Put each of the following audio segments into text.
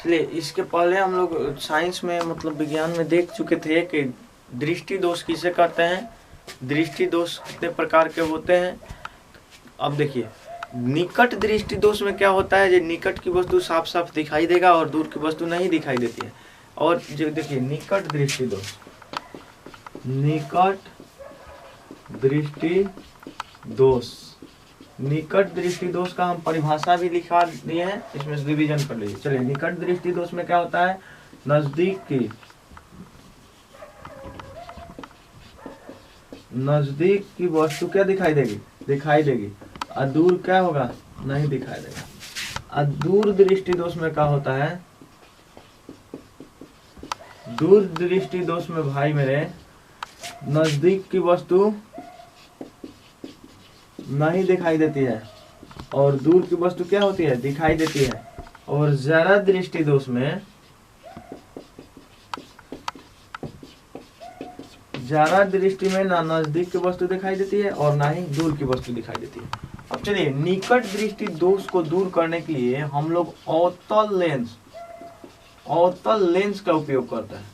चलिए, इसके पहले हम लोग साइंस में मतलब विज्ञान में देख चुके थे कि दृष्टि दोष किसे कहते हैं, दृष्टि दोष कितने प्रकार के होते हैं। अब देखिए, निकट दृष्टि दोष में क्या होता है, जो निकट की वस्तु साफ साफ दिखाई देगा और दूर की वस्तु नहीं दिखाई देती है। और जो देखिए निकट दृष्टि दोष, निकट दृष्टि दोष, निकट दृष्टि दोष का हम परिभाषा भी लिखा दिए हैं, इसमें से रिवीजन कर लीजिए। चलिए, निकट दृष्टि दोष में क्या होता है, नजदीक की वस्तु क्या दिखाई देगी, दिखाई देगी, और दूर क्या होगा, नहीं दिखाई देगा। और दूर दृष्टि दोष में क्या होता है, दूर दृष्टि दोष में भाई मेरे नजदीक की वस्तु नहीं दिखाई देती है और दूर की वस्तु क्या होती है, दिखाई देती है। और जरा दृष्टि दोष में, जरा दृष्टि में ना नजदीक की वस्तु दिखाई देती है और ना ही दूर की वस्तु दिखाई देती है। अब चलिए, निकट दृष्टि दोष को दूर करने के लिए हम लोग अवतल लेंस का उपयोग करते हैं।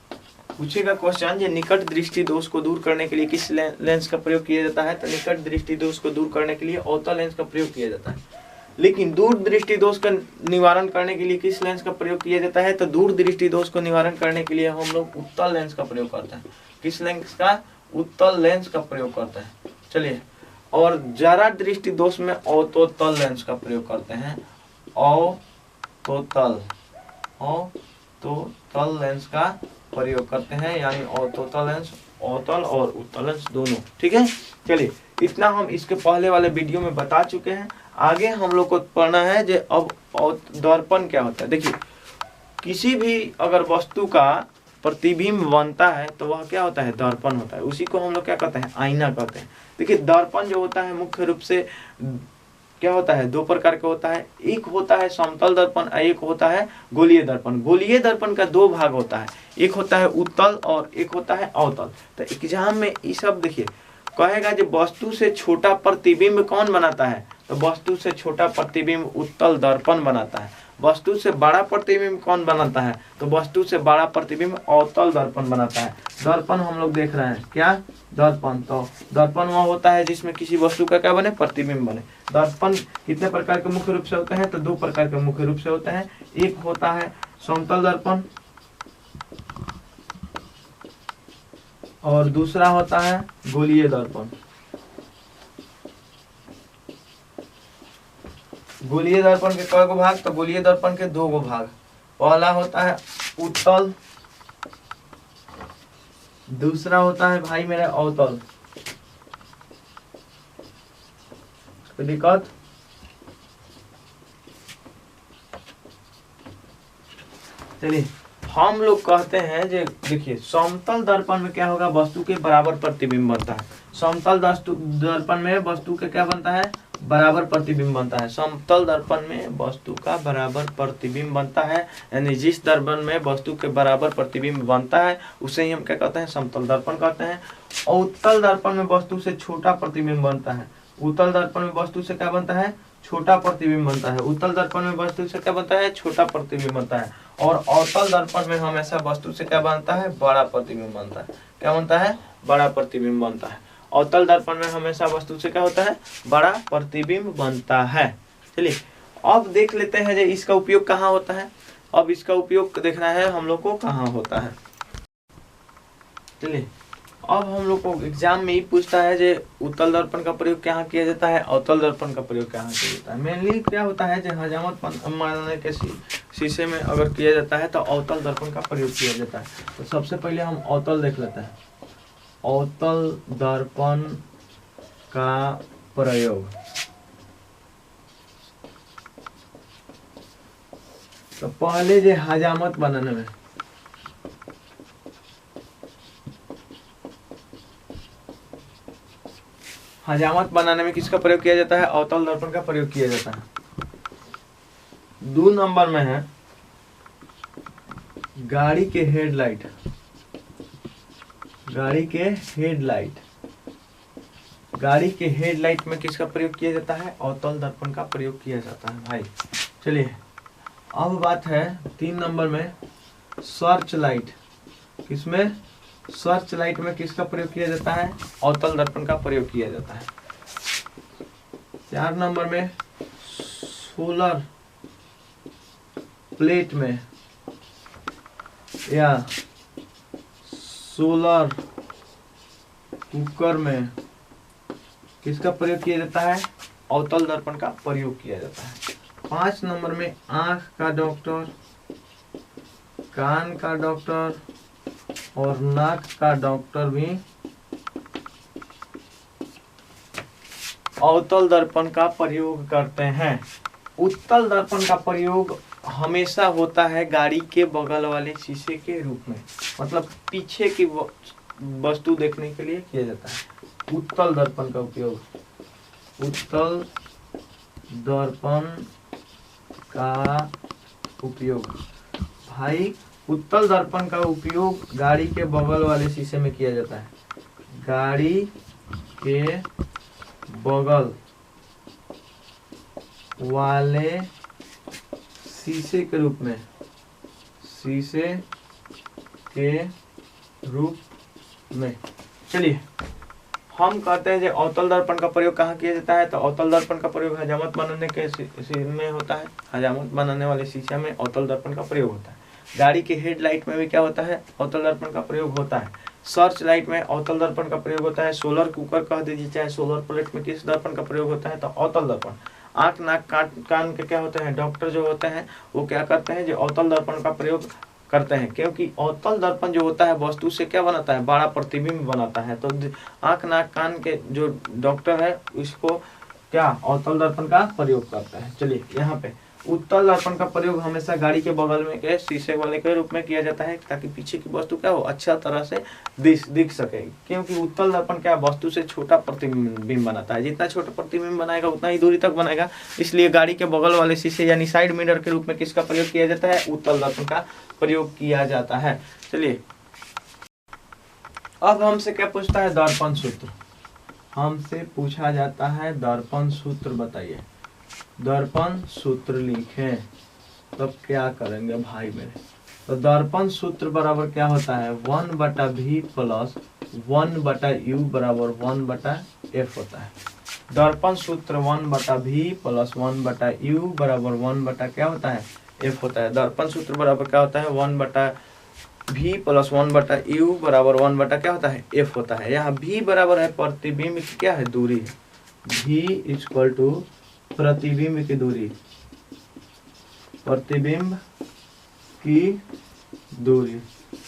पूछेगा क्वेश्चन, ये निकट दृष्टि दोष को दूर करने के लिए किस लेंस का प्रयोग किया जाता है, तो निकट दृष्टि दोष को दूर करने के लिए अवतल लेंस का प्रयोग किया जाता है। लेकिन दूर दृष्टि दोष का निवारण करने के लिए किस लेंस का प्रयोग किया जाता है, तो दूर दृष्टि दोष को निवारण करने के लिए हम लोग उत्तल लेंस का प्रयोग करते हैं। किस लेंस का, उत्तल लेंस का प्रयोग करते हैं। चलिए, और जरा दृष्टि दोष में अवतोतल लेंस का प्रयोग करते हैं। अवतोतल लेंस का प्रयोग करते हैं, यानी अवतोतल लेंस, अवतल और उत्तल लेंस दोनों। ठीक है, चलिए, इतना हम इसके पहले वाले वीडियो में बता चुके हैं। आगे हम लोग को पढ़ना है जो अब दर्पण क्या होता है। देखिए, किसी भी अगर वस्तु का प्रतिबिंब बनता है तो वह क्या होता है, दर्पण होता है। उसी को हम लोग क्या कहते हैं, आईना कहते हैं। देखिए, दर्पण जो होता है मुख्य रूप से क्या होता है, दो प्रकार का होता है। एक होता है समतल दर्पण, एक होता है गोलीय दर्पण। गोलीय दर्पण का दो भाग होता है, एक होता है उत्तल और एक होता है अवतल। तो एग्जाम में ये सब देखिए कहेगा जो वस्तु से छोटा प्रतिबिंब कौन बनाता है, तो वस्तु से छोटा प्रतिबिंब उत्तल दर्पण बनाता है। वस्तु से बड़ा प्रतिबिंब कौन बनाता है, तो वस्तु से बड़ा प्रतिबिंब अवतल दर्पण बनाता है। दर्पण हम लोग देख रहे हैं, क्या दर्पण, तो दर्पण वह होता है जिसमें किसी वस्तु का क्या बने, प्रतिबिंब बने। दर्पण कितने प्रकार के मुख्य रूप से होते हैं, तो दो प्रकार के मुख्य रूप से होते हैं। एक होता है समतल दर्पण और दूसरा होता है गोलीय दर्पण। गोलीय दर्पण के कई गो भाग, तो गोलीय दर्पण के दो गो भाग। पहला होता है उत्तल, दूसरा होता है भाई मेरा अवतल। दिक्कत, चलिए, हम लोग कहते हैं जो देखिए समतल दर्पण में क्या होगा, वस्तु के बराबर प्रतिबिंब बनता है। समतल दर्पण में वस्तु के क्या बनता है, बराबर प्रतिबिंब बनता है। समतल दर्पण में वस्तु का बराबर प्रतिबिंब बनता है, यानी जिस दर्पण में वस्तु के बराबर प्रतिबिंब बनता है उसे ही हम क्या कहते हैं, समतल दर्पण कहते हैं। उत्तल दर्पण में वस्तु से छोटा प्रतिबिंब बनता है। उत्तल दर्पण में वस्तु से क्या बनता है, छोटा प्रतिबिंब बनता है। उत्तल दर्पण में वस्तु से क्या बनता है, छोटा प्रतिबिंब बनता है। और अवतल दर्पण में हमेशा वस्तु से क्या बनता है, बड़ा प्रतिबिंब बनता है। क्या बनता है, बड़ा प्रतिबिंब बनता है। अवतल दर्पण में हमेशा वस्तु से क्या होता है, बड़ा प्रतिबिंब बनता है। चलिए, अब देख लेते हैं जो इसका उपयोग कहाँ होता है। अब इसका उपयोग देखना है हम लोग को कहाँ होता है। चलिए, अब हम लोग को एग्जाम में ही पूछता है जो उत्तल दर्पण का प्रयोग कहाँ किया जाता है, अवतल दर्पण का प्रयोग कहाँ किया जाता है। मेनली क्या होता है जो हजामत बनाने के शीशे में अगर किया जाता है तो अवतल दर्पण का प्रयोग किया जाता है। तो सबसे पहले हम अवतल देख लेते हैं। अवतल दर्पण का प्रयोग, तो पहले जो हजामत बनाने में, हजामत बनाने में किसका प्रयोग किया जाता है, अवतल दर्पण का प्रयोग किया जाता है। 2 नंबर में है गाड़ी के हेडलाइट। गाड़ी के हेडलाइट, गाड़ी के हेडलाइट में किसका प्रयोग किया जाता है, अवतल दर्पण का प्रयोग किया जाता है भाई। चलिए, अब बात है 3 नंबर में सर्च लाइट। किसमें? सर्च लाइट में किसका प्रयोग किया जाता है? अवतल दर्पण का प्रयोग किया जाता है। 4 नंबर में सोलर प्लेट में या सोलर कुकर में किसका प्रयोग किया जाता है? अवतल दर्पण का प्रयोग किया जाता है। 5 नंबर में आंख का डॉक्टर, कान का डॉक्टर और नाक का डॉक्टर भी अवतल दर्पण का प्रयोग करते हैं। उत्तल दर्पण का प्रयोग हमेशा होता है गाड़ी के बगल वाले शीशे के रूप में, मतलब पीछे की वस्तु देखने के लिए किया जाता है उत्तल दर्पण का उपयोग। उत्तल दर्पण का उपयोग भाई, उत्तल दर्पण का उपयोग गाड़ी के बगल वाले शीशे में किया जाता है। गाड़ी के बगल वाले शीशे के रूप में, शीशे के रूप में। चलिए हम कहते हैं जो अवतल दर्पण का प्रयोग कहाँ किया जाता है? तो अवतल दर्पण का प्रयोग हजामत बनाने के में होता है। हजामत बनाने वाले शीशे में अवतल दर्पण का प्रयोग होता है। गाड़ी के हेडलाइट में भी क्या होता है? अवतल दर्पण का प्रयोग होता है। सर्च लाइट में अवतल दर्पण का प्रयोग होता है। सोलर कुकर कह दीजिए चाहे सोलर प्लेट में किस दर्पण का प्रयोग होता है? तो अवतल दर्पण। आंख नाक कान के क्या होते हैं? डॉक्टर जो होते हैं वो क्या करते हैं? जो अवतल दर्पण का प्रयोग करते हैं, क्योंकि अवतल दर्पण जो होता है वस्तु से क्या बनाता है? बड़ा प्रतिबिंब बनाता है। तो आंख नाक कान के जो डॉक्टर है इसको क्या अवतल दर्पण का प्रयोग करता है। चलिए यहाँ पे उत्तल दर्पण का प्रयोग हमेशा गाड़ी के बगल में के शीशे वाले के रूप में किया जाता है, ताकि पीछे की वस्तु क्या हो? अच्छा तरह से दिख सके। क्योंकि उत्तल दर्पण क्या वस्तु से छोटा प्रतिबिंब बनाता है। जितना छोटा प्रतिबिंब बनाएगा उतना ही दूरी तक बनाएगा। इसलिए गाड़ी के बगल वाले शीशे यानी साइड मिरर के रूप में किसका प्रयोग किया जाता है? उत्तल दर्पण का प्रयोग किया जाता है। चलिए अब हमसे क्या पूछता है? दर्पण सूत्र। हमसे पूछा जाता है दर्पण सूत्र बताइए। दर्पण सूत्र लिखें, तब क्या करेंगे भाई मेरे? तो दर्पण सूत्र बराबर क्या होता है? 1/v प्लस 1/u बराबर 1/f होता है। दर्पण सूत्र 1/v प्लस 1/u बराबर 1/ क्या होता है? f होता है। दर्पण सूत्र बराबर क्या होता है? 1/v प्लस 1/u बराबर 1/ क्या होता है? f होता है। यहाँ v बराबर है प्रतिबिंब की क्या है? दूरी है। v इक्वल टू प्रतिबिंब की दूरी, प्रतिबिंब की दूरी।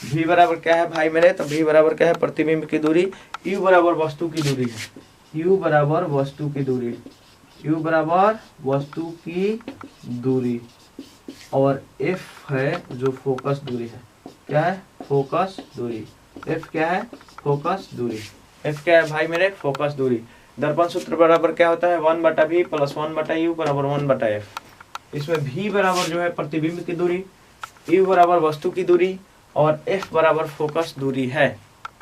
v बराबर क्या है भाई मेरे? तो v बराबर क्या है? प्रतिबिंब की दूरी। u बराबर वस्तु की दूरी है। u बराबर वस्तु की दूरी, u बराबर वस्तु की दूरी और f है जो फोकस दूरी है। क्या है? फोकस दूरी। f क्या है? फोकस दूरी। f क्या है भाई मेरे? फोकस दूरी। दर्पण सूत्र बराबर क्या होता है? 1/v प्लस 1/u बराबर 1/f। इसमें v बराबर जो है प्रतिबिंब की दूरी, u बराबर वस्तु की दूरी और f बराबर फोकस दूरी है।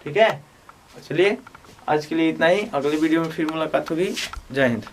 ठीक है, चलिए आज के लिए इतना ही। अगली वीडियो में फिर मुलाकात होगी। जय हिंद।